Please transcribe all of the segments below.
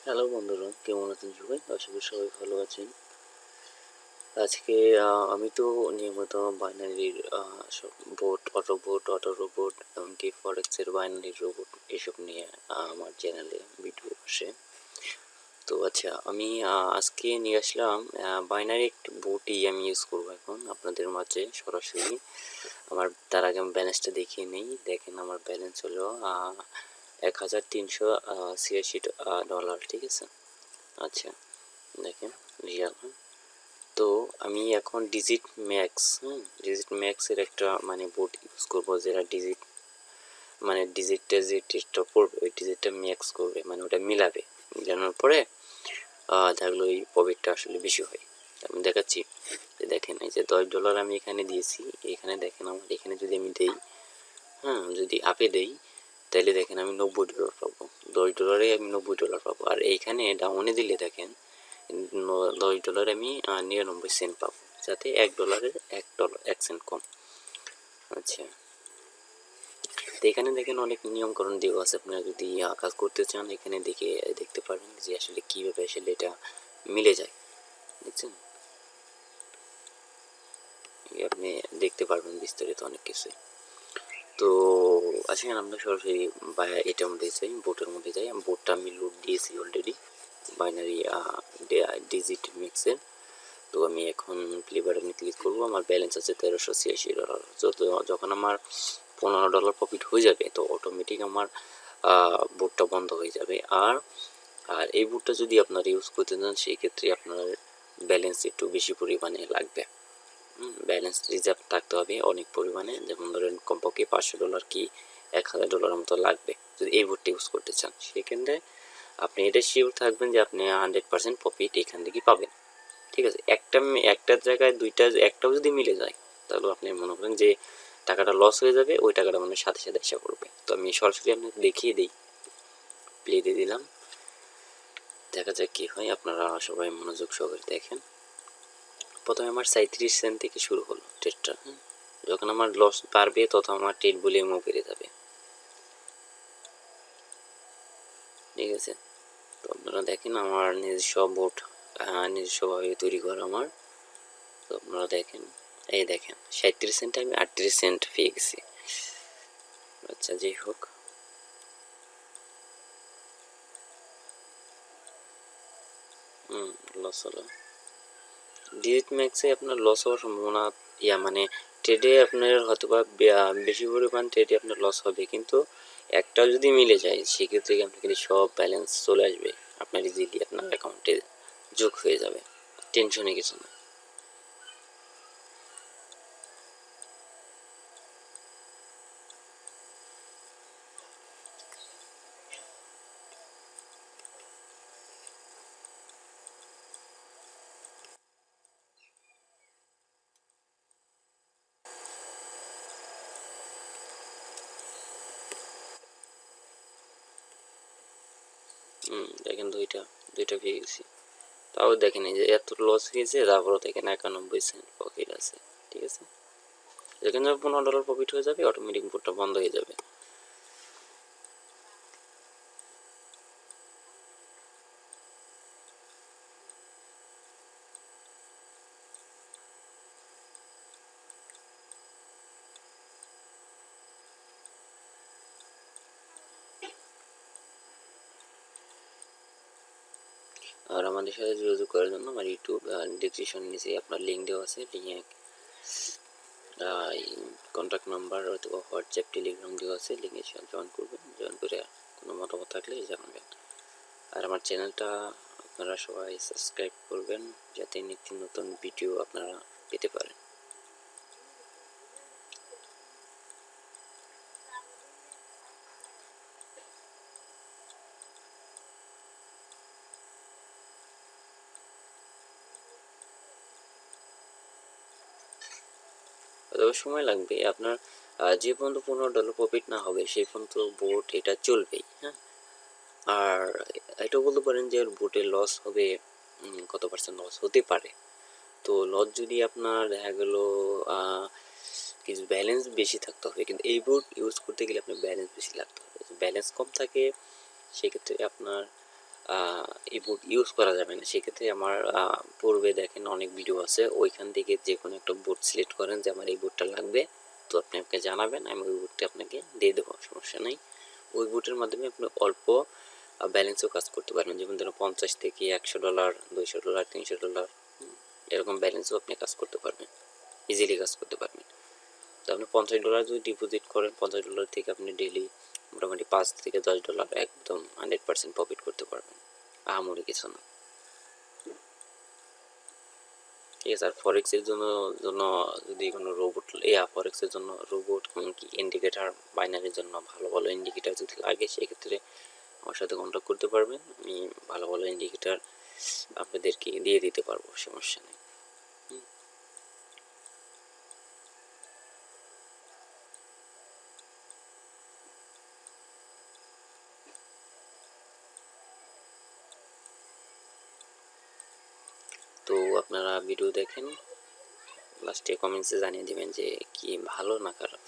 Hello বন্ধুরা, কেমন আছেন সবাই? আশা করি সবাই ভালো আছেন। আজকে আমি তো নিয়মিত বাইনারির সব বোট, অটো রোবট, এমনকি ফরেক্সের বাইনারি রোবট এসব নিয়ে আমার চ্যানেলে ভিডিও আসে। তো আচ্ছা, আমি আজকে নিয়ে আসলাম বাইনারি একটি বোটই আমি ইউজ করবো এখন আপনাদের মাঝে সরাসরি। তার আগে আমি ব্যালেন্সটা দেখিয়ে নিই। দেখেন, আমার ব্যালেন্স হলো $1386, ঠিক আছে? আচ্ছা, দেখেন রিয়াল। তো আমি এখন ডিজিট ম্যাক্সের একটা বোর্ড ইউজ করবো, যেটা ডিজিটটা যে টেস্টটা করবে ওই ডিজিটটা ম্যাক্স করবে, ওটা মিলানোর পরে থাকলে ওই প্রফিটটা আসলে বেশি হয়। আমি দেখাচ্ছি। দেখেন, এই যে $10 আমি এখানে দিয়েছি। এখানে দেখেন, আমার এখানে যদি আমি দেই, যদি আপে দেই, তাহলে দেখেন আমি $90 পাবো। $10 আমি $90 পাবো। আর এইখানে ডাউনে দিলে দেখেন $10 আমি 99 সেন্ট পাবো, যাতে $1 1 সেন্ট কম। আচ্ছা, তো এখানে দেখেন অনেক নিয়মকরণ দেওয়া আছে। আপনারা যদি কাজ করতে চান, এখানে দেখতে পারবেন যে আসলে কিভাবে আসলে এটা মিলে যায়। বুঝছেন? আপনি দেখতে পারবেন বিস্তারিত অনেক কিছু। তো আসেন আমরা সরাসরি এটার মধ্যে যাই, বোটের মধ্যে যাই। বোটটা আমি লোড দিয়েছি অলরেডি, বাইনারি ডিজিট মিক্সের। তো আমি এখন প্লে বাটনে ক্লিক করবো। আমার ব্যালেন্স আছে $1386। যখন আমার $15 প্রফিট হয়ে যাবে, তো অটোমেটিক আমার বোটটা বন্ধ হয়ে যাবে। আর আর এই বোটটা যদি আপনারা ইউজ করতে চান, সেই ক্ষেত্রে আপনার ব্যালেন্স একটু বেশি পরিমাণে লাগবে। ব্যালেন্স রিজার্ভ থাকতে হবে অনেক পরিমাণে, যেমন ধরেন কমপক্ষে $500 কি $1000 মতো লাগবে যদি এই বোটটা ইউজ করতে চান। সেক্ষেত্রে আপনি এটা শিওর থাকবেন যে আপনি 100% প্রফিট এখান থেকে পাবেন। ঠিক আছে? একটার জায়গায় দুইটা, একটাও যদি মিলে যায়, তাহলে আপনি মনে করেন যে টাকাটা লস হয়ে যাবে, ওই টাকাটা সাথে সাথে এসে পড়বে। তো আমি সরাসরি আপনাকে দেখিয়ে দিই, প্লে দিয়ে দিলাম, দেখা যাক কি হয়। আপনারা সবাই মনোযোগ সহকারে দেখেন। প্রথমে আমার 37 সেন্ট থেকে শুরু হলো ট্রেডটা। যখন আমার লস বাড়বে, তত আমার ট্রেড ভলিউমও বেড়ে যাবে। ঠিক আছে? তো আপনারা দেখেন, আমার নিজস্ব বোর্ড নিজস্বভাবে তৈরি করা আমার। তো আপনারা দেখেন, এই দেখেন 37 সেন্টে আমি 38 সেন্ট পেয়ে গেছি। আচ্ছা, যাই হোক, লস হলো। ডিজিট ম্যাক্সে আপনার লস হওয়ার সম্ভাবনা ট্রেডে আপনার হয়তো বা বেশি পরিমাণ ট্রেডে আপনার লস হবে, কিন্তু একটা যদি মিলে যায়, সেক্ষেত্রে আপনার কিন্তু সব ব্যালেন্স চলে আসবে, আপনার ইজিলি আপনার অ্যাকাউন্টে যোগ হয়ে যাবে। টেনশনে কিছু না। দেখেন, দুইটা পেয়ে গেছি। তাও দেখেন, এই যে এত লস হয়েছে, তারপরে দেখেন 91 সেন্ট প্রফিট আছে। ঠিক আছে? যেখানে $15 প্রফিট হয়ে যাবে, অটোমেটিক বোর্ডটা বন্ধ হয়ে যাবে। আর আমাদের সাথে যোগাযোগ করার জন্য আমার ইউটিউব ডিসক্রিপশন নিচে আপনার লিঙ্ক দেওয়া আছে। লিঙ্কে কন্ট্যাক্ট নাম্বার অথবা হোয়াটসঅ্যাপ, টেলিগ্রাম দেওয়া আছে। লিঙ্কে জয়েন করবেন। জয়েন করে কোনো মতামত থাকলে জানাবেন। আর আমার চ্যানেলটা আপনারা সবাই সাবস্ক্রাইব করবেন, যাতে নিত্য নতুন ভিডিও আপনারা পেতে পারেন। তবে সময় লাগবে আপনার। যে পর্যন্ত $15 প্রফিট না হবে, সেই পর্যন্ত বোট এটা চলবেই। হ্যাঁ, আর এটাও বলতে পারেন যে বোটে লস হবে, কত পার্সেন্ট লস হতে পারে। তো লস যদি আপনার দেখা গেল কিছু ব্যালেন্স বেশি থাকতে হবে, কিন্তু এই বোর্ড ইউজ করতে গেলে আপনার ব্যালেন্স বেশি লাগতে হবে। ব্যালেন্স কম থাকে, সেক্ষেত্রে আপনার এই বোট ইউজ করা যাবে না, সেক্ষেত্রে আমার পূর্বে দেখেন অনেক ভিডিও আছে, ওইখান থেকে যে কোনো একটা বোট সিলেক্ট করেন যে আমার এই বোটটা লাগবে, তো আপনি আমাকে জানাবেন, আমি ওই বোটটা আপনাকে দিয়ে দেবো, সমস্যা নেই। ওই বোটের মাধ্যমে আপনি অল্প ব্যালেন্সেও কাজ করতে পারবেন, যেমন ধরুন $50 থেকে $100, $200, $300 এরকম ব্যালেন্সেও আপনি কাজ করতে পারবেন, ইজিলি কাজ করতে পারবেন। তো আপনি $50 যদি ডিপোজিট করেন, $50 থেকে আপনি ডেলি মোটামুটি $5 থেকে $10 একদম 100% প্রফিট করতে পারবেন, আহামরি কিছু না। ঠিক আছে। আর ফরেক্সের জন্য যদি কোনো রোবট, ফরেক্সের জন্য রোবট এমনকি ইন্ডিকেটার বাইনারির জন্য ভালো ভালো ইন্ডিকেটার যদি লাগে, সেক্ষেত্রে আমার সাথে কন্ট্যাক্ট করতে পারবেন, আমি ভালো ভালো ইন্ডিকেটার আপনাদেরকে দিয়ে দিতে পারবো, সমস্যা নেই। তো আপনারা ভিডিও দেখেন, লাস্টে কমেন্টসে জানিয়ে দেবেন যে কি ভালো না খারাপ।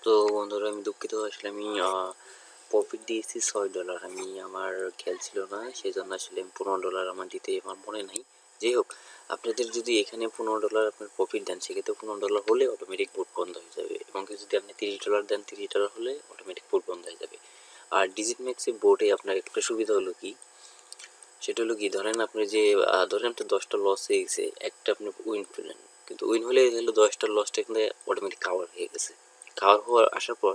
তো বন্ধুরা আমি দুঃখিত, আসলে আমি প্রফিট দিয়েছি $6, আমি আমার খেয়াল ছিল না, সেই জন্য আসলে $15 আমার দিতে আমার মনে নাই। যাই হোক, আপনাদের যদি এখানে $15 আপনার প্রফিট দেন, সেক্ষেত্রে $15 হলে অটোমেটিক বুট বন্ধ হয়ে যাবে, এবং যদি আপনি $30 দেন, $30 হলে অটোমেটিক বুট বন্ধ হয়ে যাবে। আর ডিজিট ম্যাক্সের বোর্ডে আপনার একটা সুবিধা হলো কি, সেটা হলো কি, ধরেন আপনি যে ধরেন আপনার 10টা লস হয়ে গেছে, একটা আপনি উইন পেলেন, কিন্তু উইন হলে হলো 10টার লসটা কিন্তু অটোমেটিক কাভার হয়ে গেছে। কাভার হওয়ার আসার পর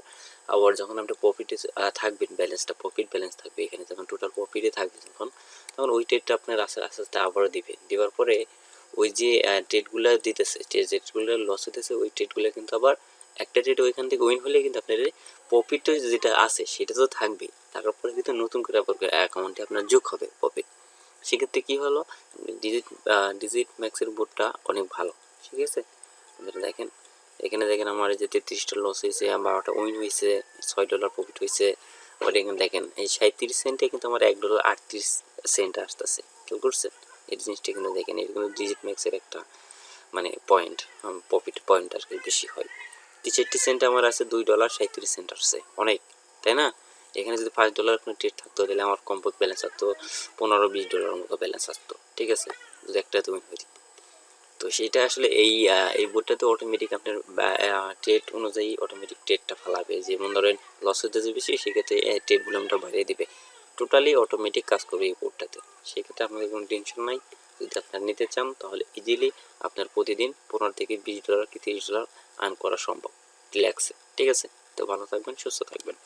আবার যখন আপনি প্রফিটে থাকবেন, ব্যালেন্সটা প্রফিট ব্যালেন্স থাকবে এখানে, যখন টোটাল প্রফিটে থাকবে তখন ওই ট্রেডটা আপনার আস্তে আস্তে আবারও দিবে। দেওয়ার পরে ওই যে ট্রেডগুলো দিতেছে, ট্রেডগুলো লস হতেছে, ওই ট্রেডগুলো কিন্তু আবার একটা ট্রেড ওইখান থেকে উইন হলে কিন্তু আপনার প্রফিট যেটা আছে সেটা তো থাকবেই, তারপরে কিন্তু নতুন করে আবার অ্যাকাউন্টে আপনার যোগ হবে প্রফিট। সেক্ষেত্রে কী হলো, ডিজিট ম্যাক্সের বোর্ডটা অনেক ভালো, ঠিক আছে। আপনারা দেখেন, এখানে দেখেন আমার যে 33টা লস হয়েছে, 12টা উইন হয়েছে, $6 প্রফিট হয়েছে। আবার এখানে দেখেন এই 37 সেন্টে কিন্তু আমার $1.38 আসতেছে, কেউ করছেন এই জিনিসটা? কিন্তু দেখেন এটা কিন্তু ডিজিট ম্যাক্সের একটা মানে পয়েন্ট, প্রফিট পয়েন্ট আর কি বেশি হয়। 63 সেন্ট আমার আছে, $2.37 আসছে, অনেক, তাই না? এখানে যদি $5 কোনো ট্রেড থাকতো, তাহলে আমার কমপক্ষে ব্যালেন্স আসতো $15-20 মতো ব্যালেন্স আসতো, ঠিক আছে, যদি একটা তুমি হয়ে যেত। তো সেটা আসলে এই বোর্ডটাতে অটোমেটিক আপনার ট্রেড অনুযায়ী অটোমেটিক ট্রেডটা ফালাবে, যেমন ধরেন লস হতে যে বেশি, সেক্ষেত্রে ট্রেড ভলিউমটা বাড়িয়ে দিবে, টোটালি অটোমেটিক কাজ করবে এই বোর্ডটাতে। সেক্ষেত্রে আপনাদের কোনো টেনশন নাই, যদি আপনারা নিতে চান তাহলে ইজিলি আপনার প্রতিদিন $15 থেকে $20 কি $30 আর্ন করা সম্ভব রিল্যাক্সে, ঠিক আছে। তো ভালো থাকবেন, সুস্থ থাকবেন।